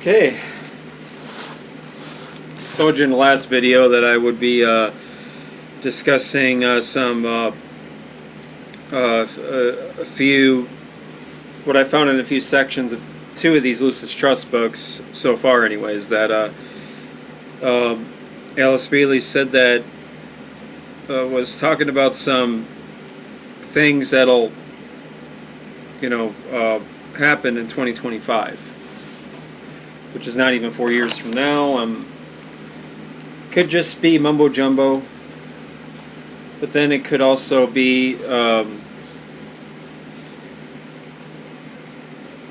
Okay. Told you in the last video that I would be discussing a few, what I found in a few sections of two of these Lucis Trust books so far anyways, that Alice Bailey said that was talking about some things that'll happen in 2025, which is not even 4 years from now. Could just be mumbo jumbo, but then it could also be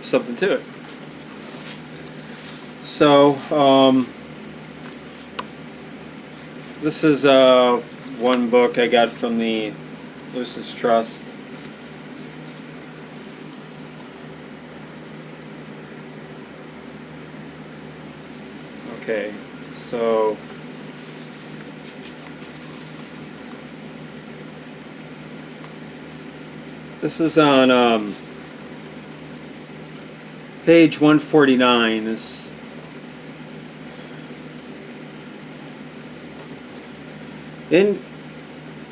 something to it. So this is one book I got from the Lucis Trust. Okay, so this is on page 149. This in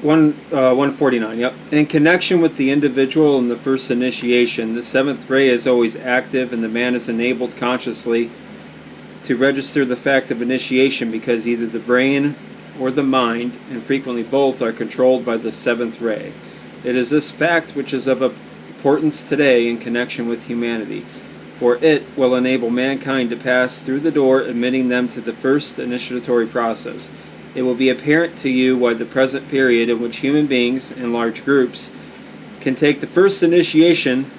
149. Yep. In connection with the individual in the first initiation, the seventh ray is always active, and the man is enabled consciously to register the fact of initiation because either the brain or the mind, and frequently both, are controlled by the seventh ray. It is this fact which is of importance today in connection with humanity, for it will enable mankind to pass through the door, admitting them to the first initiatory process. It will be apparent to you why the present period in which human beings, in large groups, can take the first initiation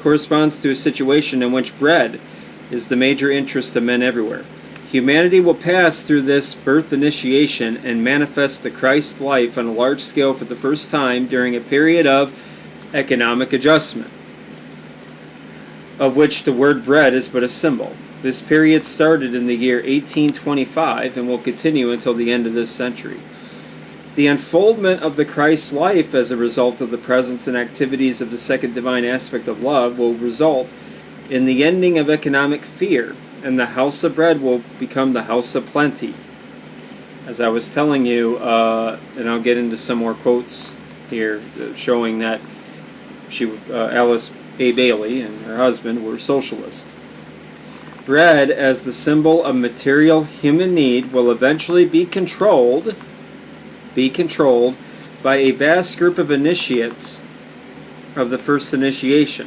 corresponds to a situation in which bread is the major interest of men everywhere. Humanity will pass through this birth initiation and manifest the Christ life on a large scale for the first time during a period of economic adjustment, of which the word bread is but a symbol. This period started in the year 1825 and will continue until the end of this century. The unfoldment of the Christ life as a result of the presence and activities of the second divine aspect of love will result in the ending of economic fear, and the house of bread will become the house of plenty. As I was telling you, and I'll get into some more quotes here, showing that Alice A. Bailey and her husband were socialists. Bread, as the symbol of material human need, will eventually be controlled by a vast group of initiates of the first initiation,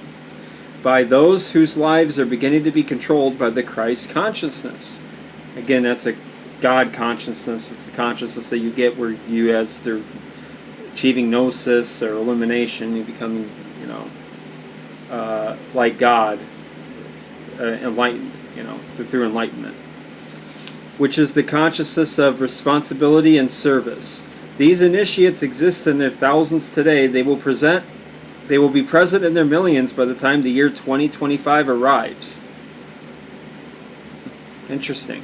by those whose lives are beginning to be controlled by the Christ consciousness. Again, that's a God consciousness. It's the consciousness that you get where you, as they're achieving gnosis or illumination, you become, like God, enlightened, through enlightenment, which is the consciousness of responsibility and service. These initiates exist in their thousands today. They will be present in their millions by the time the year 2025 arrives. Interesting.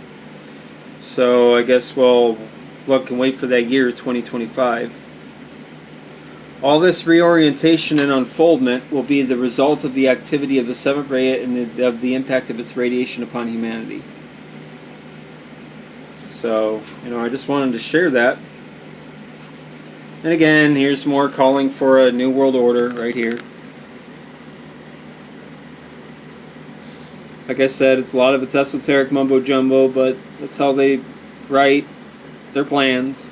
So I guess we'll look and wait for that year 2025. All this reorientation and unfoldment will be the result of the activity of the seventh ray and of the impact of its radiation upon humanity. So, I just wanted to share that. And again, here's more calling for a new world order right here. Like I said, a lot of it's esoteric mumbo jumbo, but that's how they write their plans.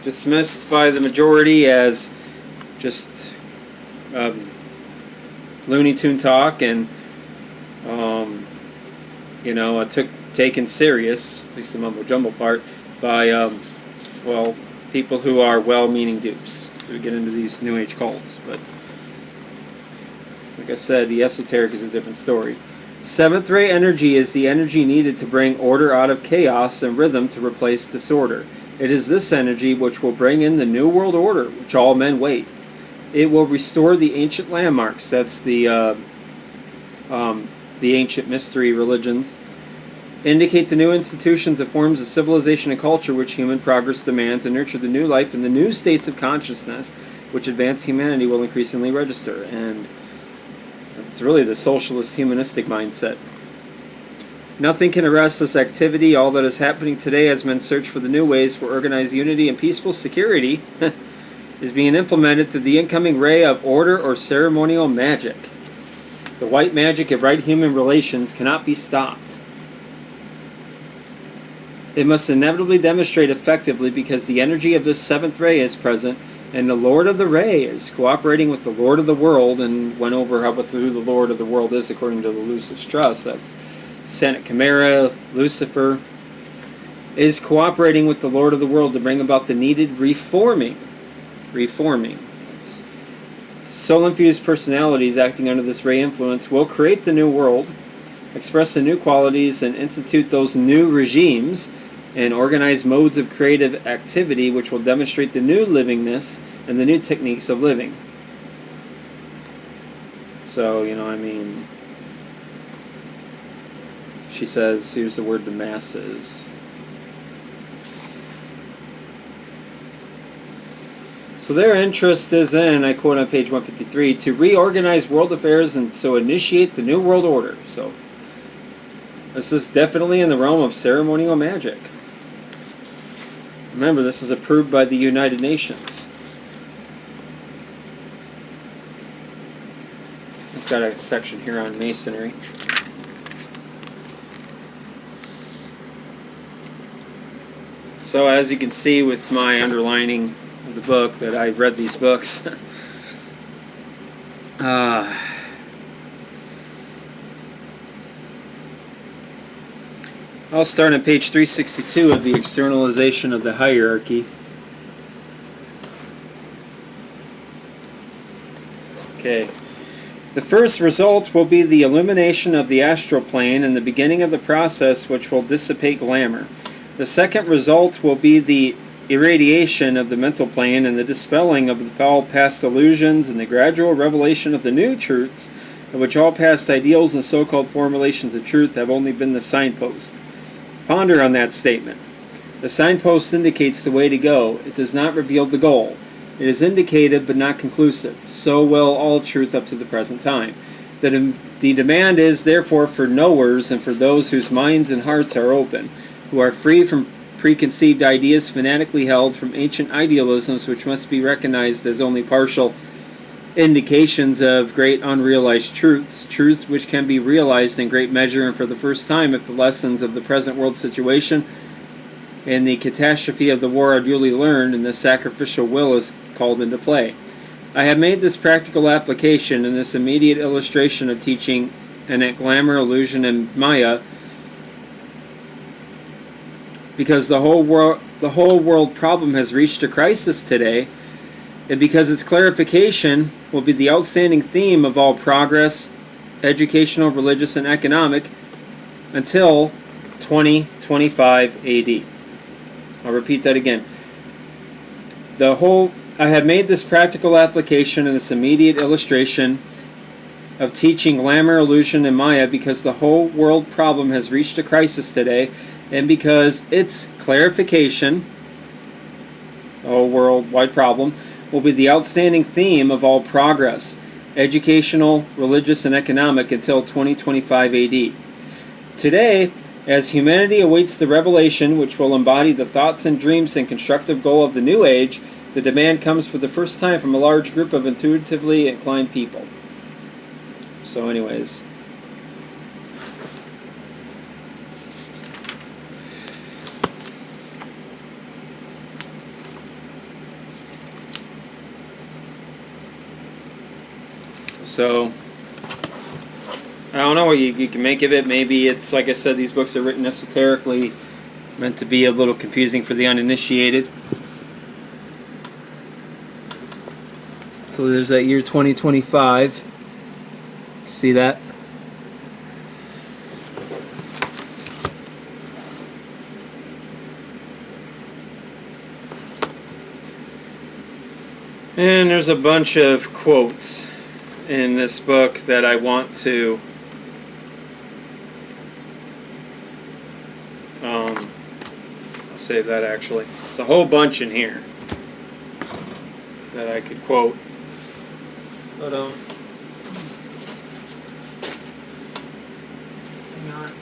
Dismissed by the majority as just Looney Tune talk, and taken serious, at least the mumbo jumbo part, by people who are well-meaning dupes. So we get into these New Age cults, but like I said, the esoteric is a different story. Seventh ray energy is the energy needed to bring order out of chaos and rhythm to replace disorder. It is this energy which will bring in the new world order, which all men wait. It will restore the ancient landmarks. That's the ancient mystery religions. Indicate the new institutions and forms of civilization and culture which human progress demands, and nurture the new life and the new states of consciousness which advanced humanity will increasingly register. And It's really the socialist humanistic mindset. Nothing can arrest this activity. All that is happening today as men search for the new ways for organized unity and peaceful security is being implemented through the incoming ray of order or ceremonial magic. The white magic of right human relations cannot be stopped. It must inevitably demonstrate effectively because the energy of this seventh ray is present, and the Lord of the Ray is cooperating with the Lord of the World, and went over who the Lord of the World is according to the Lucis Trust. That's Senate Chimera, Lucifer, is cooperating with the Lord of the World to bring about the needed reforming. Soul-infused personalities acting under this ray influence will create the new world, express the new qualities, and institute those new regimes and organize modes of creative activity which will demonstrate the new livingness and the new techniques of living. So, she says, here's the word, the masses. So their interest is in, I quote on page 153, to reorganize world affairs and so initiate the new world order. So this is definitely in the realm of ceremonial magic. Remember, this is approved by the United Nations. It's got a section here on masonry. So as you can see with my underlining of the book, that I've read these books, I'll start on page 362 of the Externalisation of the Hierarchy. Okay. The first result will be the illumination of the astral plane and the beginning of the process which will dissipate glamour. The second result will be the irradiation of the mental plane and the dispelling of all past illusions and the gradual revelation of the new truths, in which all past ideals and so-called formulations of truth have only been the signpost. Ponder on that statement. The signpost indicates the way to go. It does not reveal the goal. It is indicative but not conclusive. So will all truth up to the present time. The demand is therefore for knowers and for those whose minds and hearts are open, who are free from preconceived ideas fanatically held from ancient idealisms which must be recognized as only partial indications of great unrealized truths which can be realized in great measure and for the first time if the lessons of the present world situation and the catastrophe of the war are duly learned and the sacrificial will is called into play. I have made this practical application in this immediate illustration of teaching anent, glamour, illusion, and Maya because the whole world problem has reached a crisis today, and because its clarification will be the outstanding theme of all progress, educational, religious, and economic, until 2025 AD. I'll repeat that again. I have made this practical application in this immediate illustration of teaching glamour, illusion, and Maya because the whole world problem has reached a crisis today, and because its clarification, the whole worldwide problem, will be the outstanding theme of all progress, educational, religious, and economic until 2025 AD. Today, as humanity awaits the revelation which will embody the thoughts and dreams and constructive goal of the new age, the demand comes for the first time from a large group of intuitively inclined people. So anyways, so I don't know what you can make of it. Maybe it's, like I said, these books are written esoterically, meant to be a little confusing for the uninitiated. So there's that year 2025. See that? And there's a bunch of quotes in this book that I want to I'll save that actually. There's a whole bunch in here that I could quote. But working on.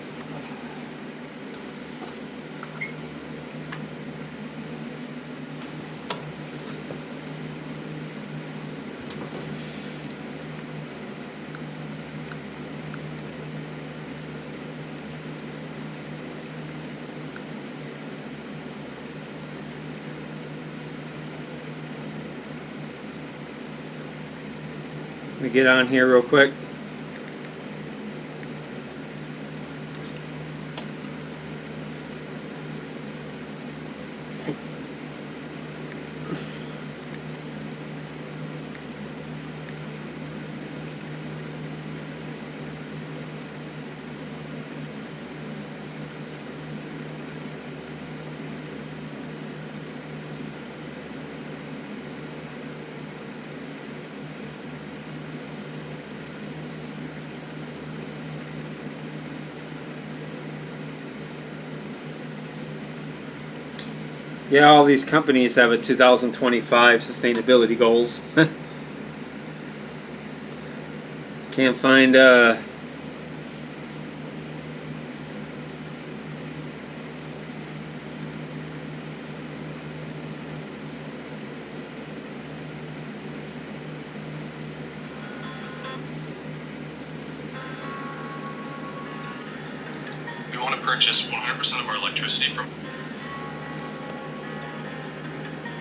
Let me get on here real quick. Yeah, all these companies have a 2025 sustainability goals. Can't find We want to purchase 100% of our electricity from.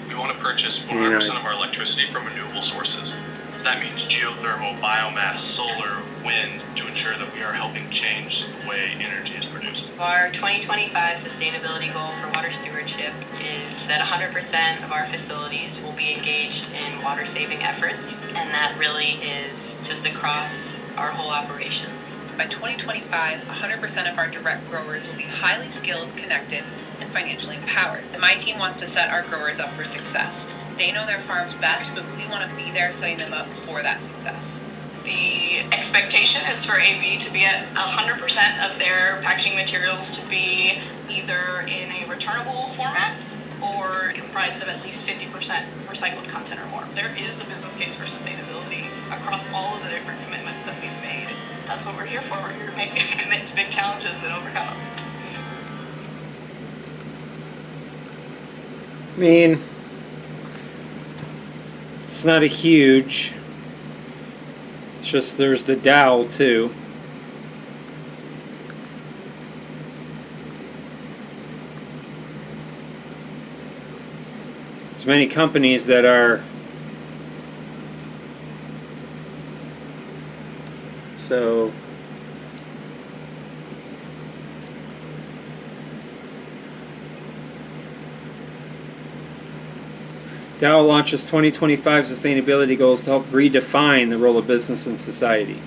We want to purchase 100% of our electricity from renewable sources. So that means geothermal, biomass, solar, wind, to ensure that we are helping change the way energy is produced. Our 2025 sustainability goal for water stewardship is that 100% of our facilities will be engaged in water saving efforts, and that really is just across our whole operations. By 2025, 100% of our direct growers will be highly skilled, connected, and financially empowered. And my team wants to set our growers up for success. They know their farms best, but we want to be there setting them up for that success. The expectation is for AB to be at 100% of their packaging materials to be either in a returnable format or comprised of at least 50% recycled content or more. There is a business case for sustainability across all of the different commitments that we've made. That's what we're here for. We're here to commit to big challenges and overcome them. I mean, it's not a huge. It's just there's the Dow too. There's many companies that are so. Dow launches 2025 sustainability goals to help redefine the role of business in society.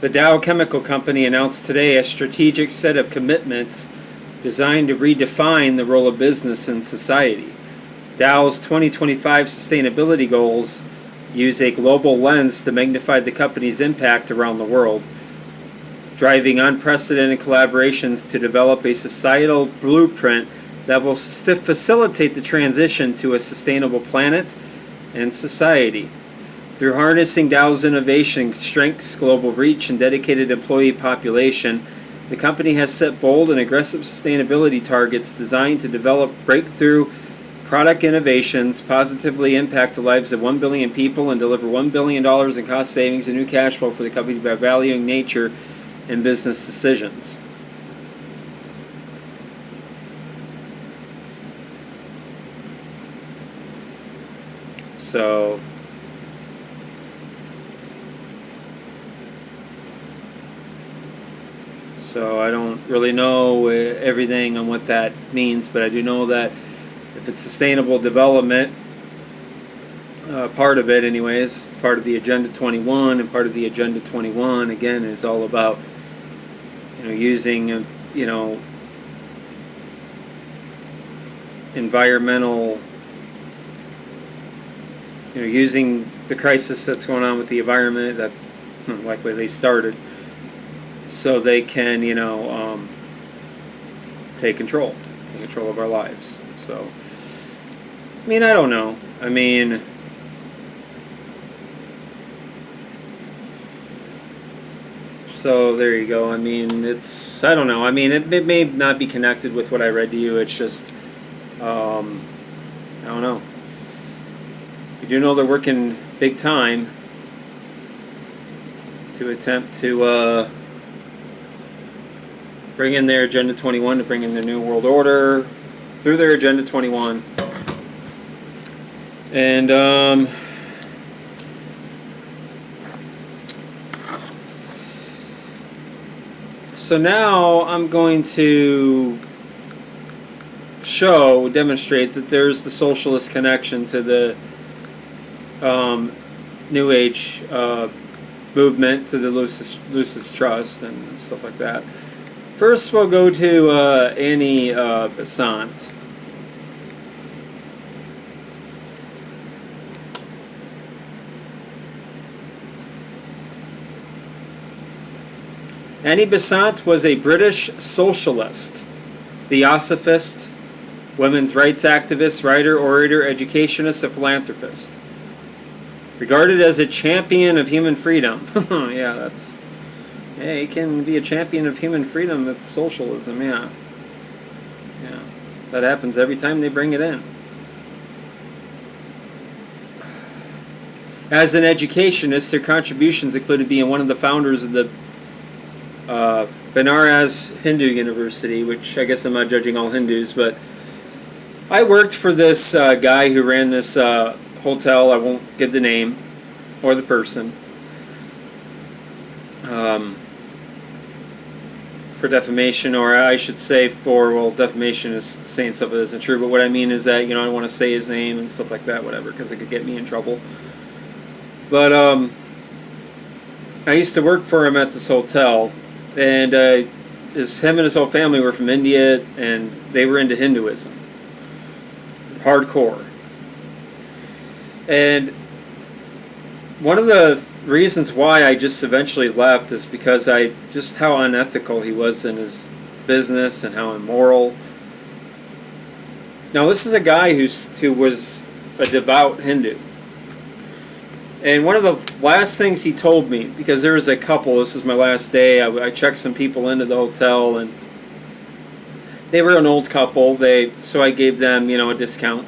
The Dow Chemical Company announced today a strategic set of commitments designed to redefine the role of business in society. Dow's 2025 sustainability goals use a global lens to magnify the company's impact around the world, driving unprecedented collaborations to develop a societal blueprint that will facilitate the transition to a sustainable planet and society. Through harnessing Dow's innovation, strengths, global reach, and dedicated employee population, the company has set bold and aggressive sustainability targets designed to develop breakthrough product innovations, positively impact the lives of 1 billion people, and deliver $1 billion in cost savings and new cash flow for the company by valuing nature in business decisions. So I don't really know everything on what that means, but I do know that if it's sustainable development, part of it anyways, part of the Agenda 21, and part of the Agenda 21 again is all about using environmental, using the crisis that's going on with the environment, that like where they started, so they can take control of our lives. So I mean, I don't know. I mean, So there you go. I mean, it's, I don't know. I mean, it may not be connected with what I read to you. It's just, I don't know. You do know they're working big time to attempt to bring in their Agenda 21, to bring in the New World Order through their Agenda 21. And, so now I'm going to demonstrate that there's the socialist connection to the New Age movement, to the Lucis Trust and stuff like that. First, we'll go to Annie Besant. Annie Besant was a British socialist, theosophist, women's rights activist, writer, orator, educationist, and philanthropist. Regarded as a champion of human freedom. Yeah, you can be a champion of human freedom with socialism, yeah. Yeah, that happens every time they bring it in. As an educationist, their contributions included being one of the founders of the Benares Hindu University, which I guess I'm not judging all Hindus, but I worked for this guy who ran this hotel. I won't give the name or the person for defamation, or I should say defamation is saying stuff that isn't true, but what I mean is that, I don't want to say his name and stuff like that, whatever, because it could get me in trouble. But I used to work for him at this hotel, and him and his whole family were from India, and they were into Hinduism. Hardcore. And one of the reasons why I just eventually left is because just how unethical he was in his business and how immoral. Now, this is a guy who was a devout Hindu. And one of the last things he told me, because there was a couple, this is my last day, I checked some people into the hotel, and they were an old couple, so I gave them, a discount.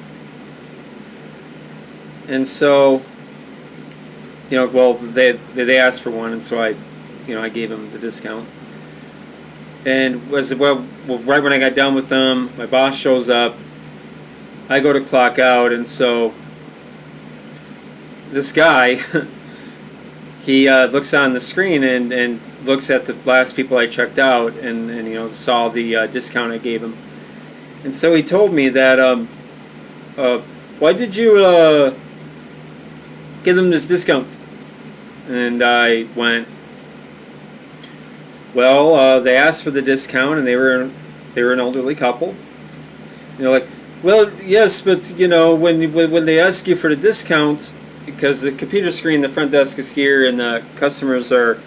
And so, they asked for one, and so I gave them the discount. And right when I got done with them, my boss shows up, I go to clock out, and so this guy, he looks on the screen and looks at the last people I checked out, and saw the discount I gave him. And so he told me that, why did you give them this discount? And I went, well, they asked for the discount, and they were an elderly couple. Like, well, yes, but when they ask you for the discount, because the computer screen, the front desk is here, and the customers are,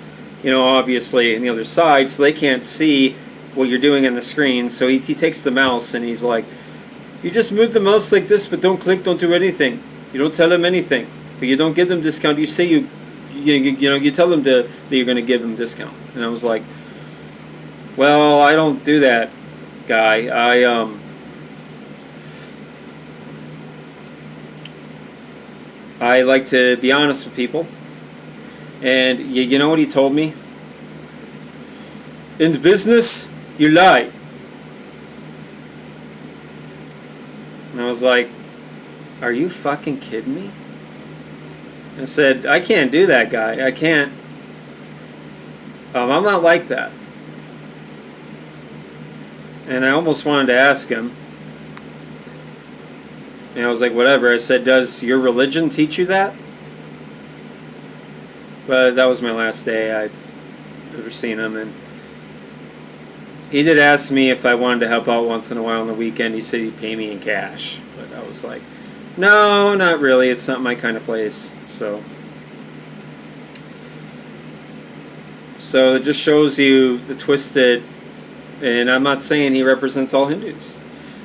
obviously on the other side, so they can't see what you're doing on the screen. So he takes the mouse, and he's like, you just move the mouse like this, but don't click, don't do anything. You don't tell them anything, but you don't give them discount. You say you tell them that you're going to give them discount. And I was like, well, I don't do that, guy. I like to be honest with people. And you know what he told me? In the business, you lie. And I was like, are you fucking kidding me? I said, I can't do that, guy. I can't. I'm not like that. And I almost wanted to ask him. And I was like, whatever. I said, does your religion teach you that? But that was my last day I'd ever seen him. And he did ask me if I wanted to help out once in a while on the weekend. He said he'd pay me in cash. But I was like, no, not really. It's not my kind of place. So it just shows you the twisted, and I'm not saying he represents all Hindus.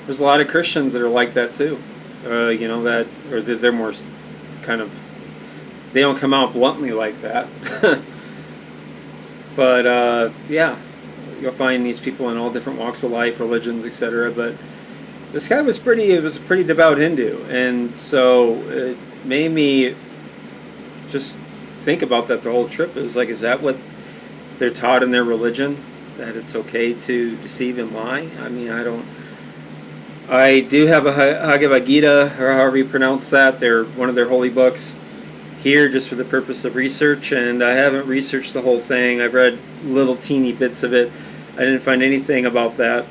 There's a lot of Christians that are like that too. They're more kind of, they don't come out bluntly like that. But yeah, you'll find these people in all different walks of life, religions, etc. But this guy was a pretty devout Hindu, and so it made me just think about that the whole trip. It was like, is that what they're taught in their religion? That it's okay to deceive and lie? I mean, I do have a Bhagavad Gita, or however you pronounce that. They're one of their holy books here just for the purpose of research, and I haven't researched the whole thing. I've read little teeny bits of it. I didn't find anything about that.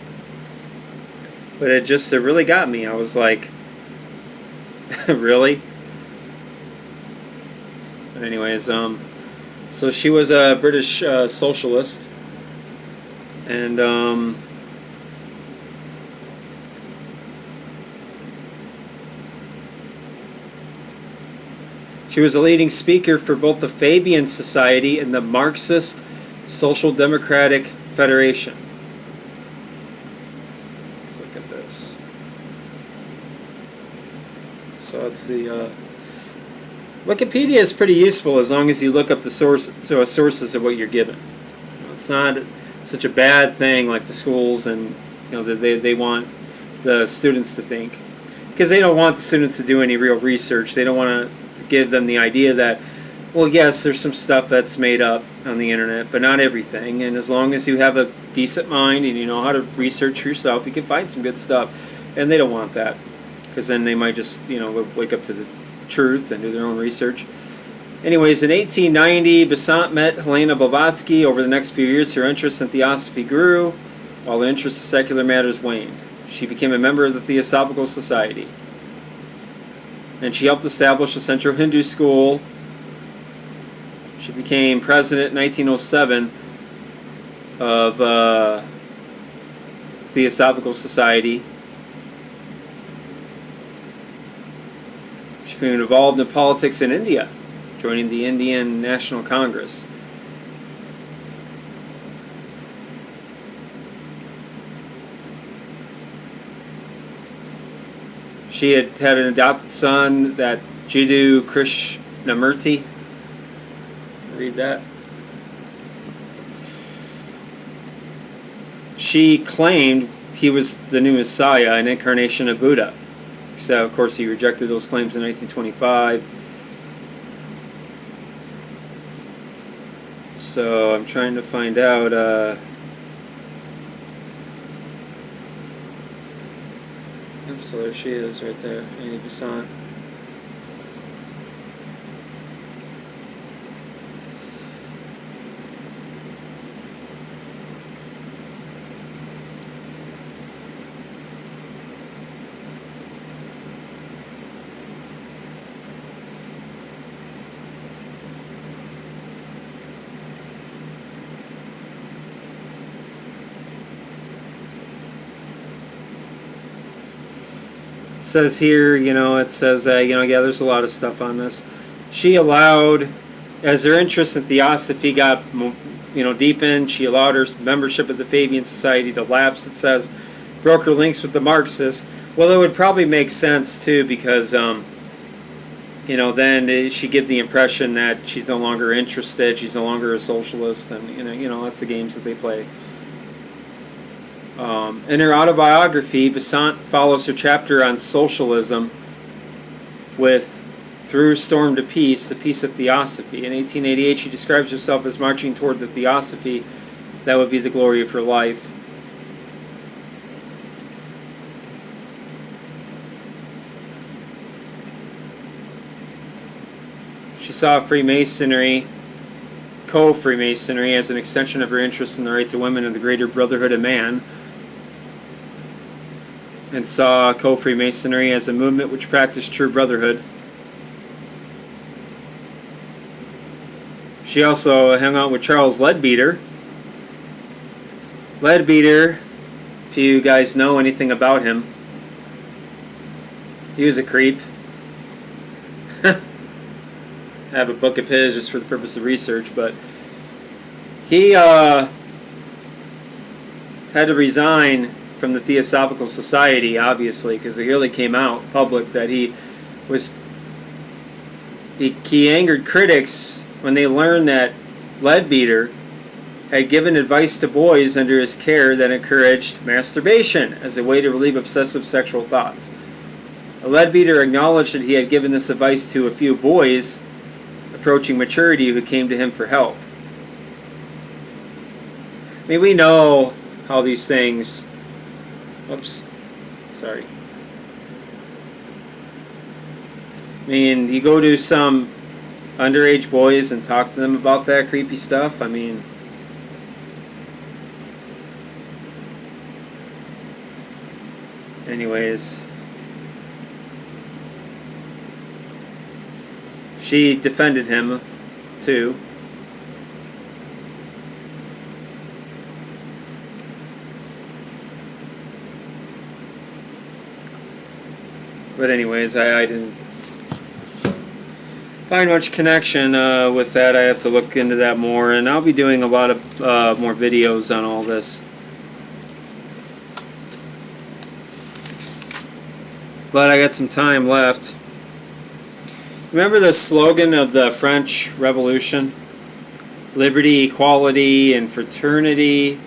But it really got me. I was like, really? But anyways, so she was a British socialist, and she was a leading speaker for both the Fabian Society and the Marxist Social Democratic Federation. Let's look at this. So it's the Wikipedia is pretty useful as long as you look up the sources of what you're given. It's not such a bad thing like the schools and that they want the students to think, because they don't want the students to do any real research. They don't want to give them the idea that, well, yes, there's some stuff that's made up on the internet, but not everything. And as long as you have a decent mind and you know how to research yourself, you can find some good stuff. And they don't want that, because then they might just wake up to the truth and do their own research. Anyways, in 1890, Besant met Helena Blavatsky. Over the next few years, her interest in theosophy grew, while the interest in secular matters waned. She became a member of the Theosophical Society, and she helped establish the Central Hindu School. She became president in 1907 of Theosophical Society. She became involved in politics in India, joining the Indian National Congress. She had an adopted son, that Jiddu Krishnamurti. Read that. She claimed he was the new Messiah, an incarnation of Buddha. So, of course, he rejected those claims in 1925. So, I'm trying to find out. So there she is, right there, Annie Besant. Says here, it says, there's a lot of stuff on this. She allowed, as her interest in theosophy got, deepened, she allowed her membership of the Fabian Society to lapse. It says, broke her links with the Marxists. Well, it would probably make sense, too, because, then she give the impression that she's no longer interested, she's no longer a socialist, and, that's the games that they play. In her autobiography, Besant follows her chapter on socialism with Through Storm to Peace, the Peace of Theosophy. In 1888, she describes herself as marching toward the theosophy that would be the glory of her life. She saw Freemasonry, co-Freemasonry, as an extension of her interest in the rights of women and the greater brotherhood of man, and saw co-Freemasonry as a movement which practiced true brotherhood. She also hung out with Charles Leadbeater. Leadbeater, if you guys know anything about him, he was a creep. I have a book of his just for the purpose of research, but he had to resign from the Theosophical Society, obviously, because it really came out public that he angered critics when they learned that Leadbeater had given advice to boys under his care that encouraged masturbation as a way to relieve obsessive sexual thoughts. A leadbeater acknowledged that he had given this advice to a few boys approaching maturity who came to him for help. I mean, we know how these things... Oops. Sorry. I mean, you go to some underage boys and talk to them about that creepy stuff. I mean... Anyways... She defended him, too. But anyways, I didn't find much connection with that. I have to look into that more, and I'll be doing a lot of more videos on all this. But I got some time left. Remember the slogan of the French Revolution? Liberty, equality, and fraternity.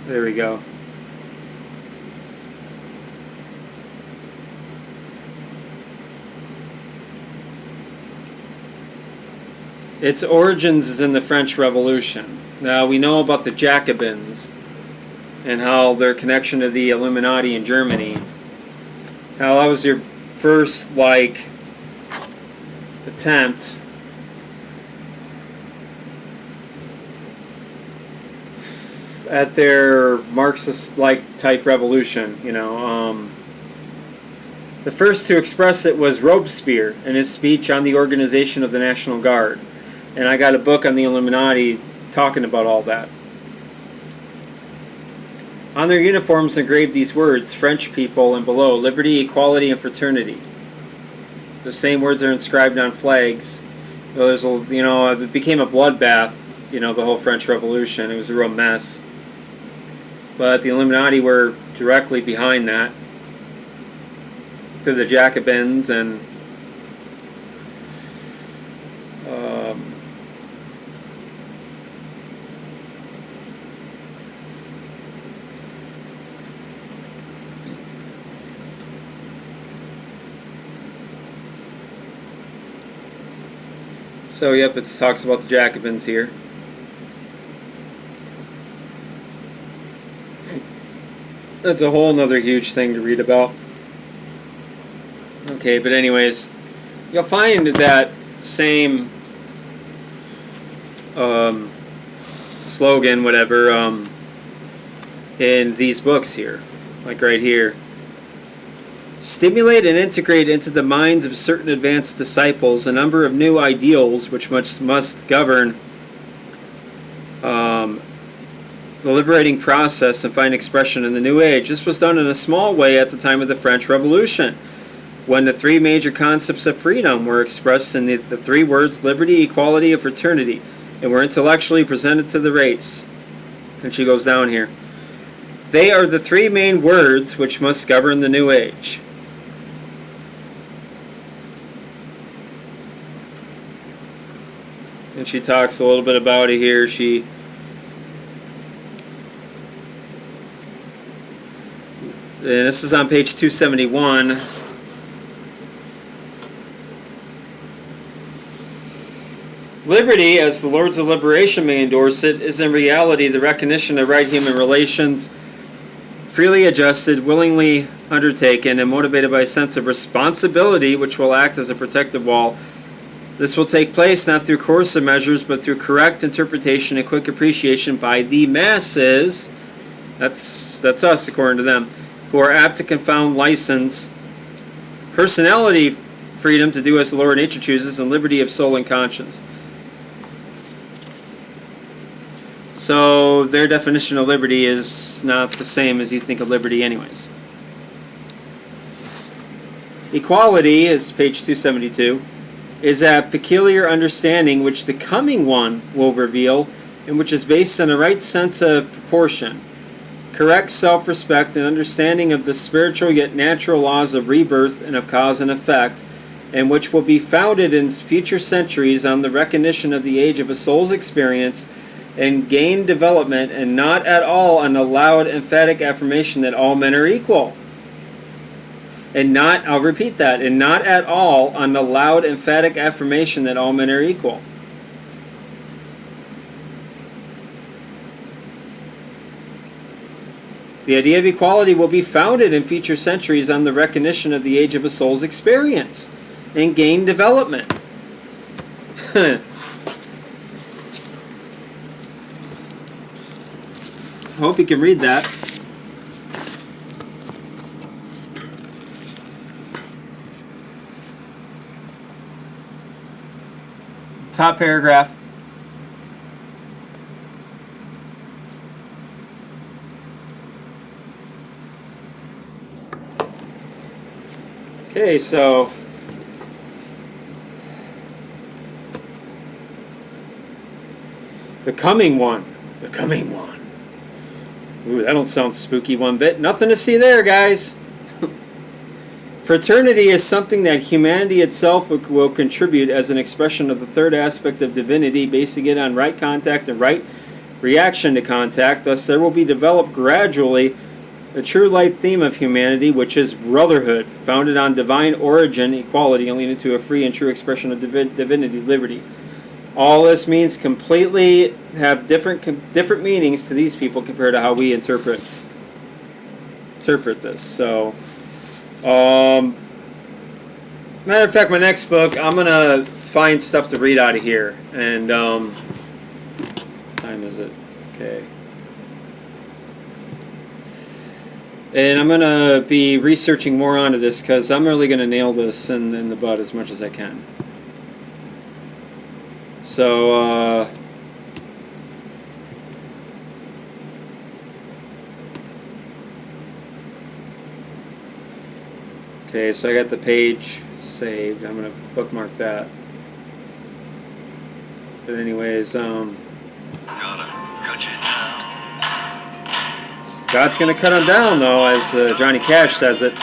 There we go. Its origins is in the French Revolution. Now, we know about the Jacobins and how their connection to the Illuminati in Germany. How that was your first, attempt at their Marxist-like type revolution, The first to express it was Robespierre in his speech on the organization of the National Guard. And I got a book on the Illuminati talking about all that. On their uniforms engraved these words, French people, and below, liberty, equality, and fraternity. The same words are inscribed on flags. It became a bloodbath, the whole French Revolution. It was a real mess. But the Illuminati were directly behind that. Through the Jacobins and so, yep, it talks about the Jacobins here. That's a whole nother huge thing to read about. Okay, but anyways, you'll find that same slogan, whatever, in these books here, like right here. Stimulate and integrate into the minds of certain advanced disciples a number of new ideals which must govern the liberating process and find expression in the New Age. This was done in a small way at the time of the French Revolution, when the three major concepts of freedom were expressed in the three words liberty, equality, and fraternity, and were intellectually presented to the race. And she goes down here. They are the three main words which must govern the New Age. And she talks a little bit about it here. And this is on page 271. Liberty, as the Lords of Liberation may endorse it, is in reality the recognition of right human relations, freely adjusted, willingly undertaken, and motivated by a sense of responsibility which will act as a protective wall. This will take place not through coercive measures, but through correct interpretation and quick appreciation by the masses, that's us according to them, who are apt to confound license, personality freedom to do as the lower nature chooses, and liberty of soul and conscience. So their definition of liberty is not the same as you think of liberty anyways. Equality, is page 272, is a peculiar understanding which the coming one will reveal, and which is based on the right sense of proportion. correct self-respect and understanding of the spiritual yet natural laws of rebirth and of cause and effect, and which will be founded in future centuries on the recognition of the age of a soul's experience and gain development, and not at all on the loud, emphatic affirmation that all men are equal. And not, I'll repeat that, and not at all on the loud, emphatic affirmation that all men are equal. The idea of equality will be founded in future centuries on the recognition of the age of a soul's experience and gain development. I hope you can read that. Top paragraph. Okay, so the coming one. The coming one. Ooh, that don't sound spooky one bit. Nothing to see there, guys. Fraternity is something that humanity itself will contribute as an expression of the third aspect of divinity, basing it on right contact and right reaction to contact. Thus, there will be developed gradually a true life theme of humanity, which is brotherhood, founded on divine origin, equality, and leading to a free and true expression of divinity, liberty. All this means completely have different meanings to these people compared to how we interpret this. So, matter of fact, my next book, I'm gonna find stuff to read out of here. And what time is it? Okay. And I'm gonna be researching more onto this because I'm really gonna nail this in the bud as much as I can. So, okay, so I got the page saved. I'm going to bookmark that. But anyways, God's going to cut him down, though, as Johnny Cash says it.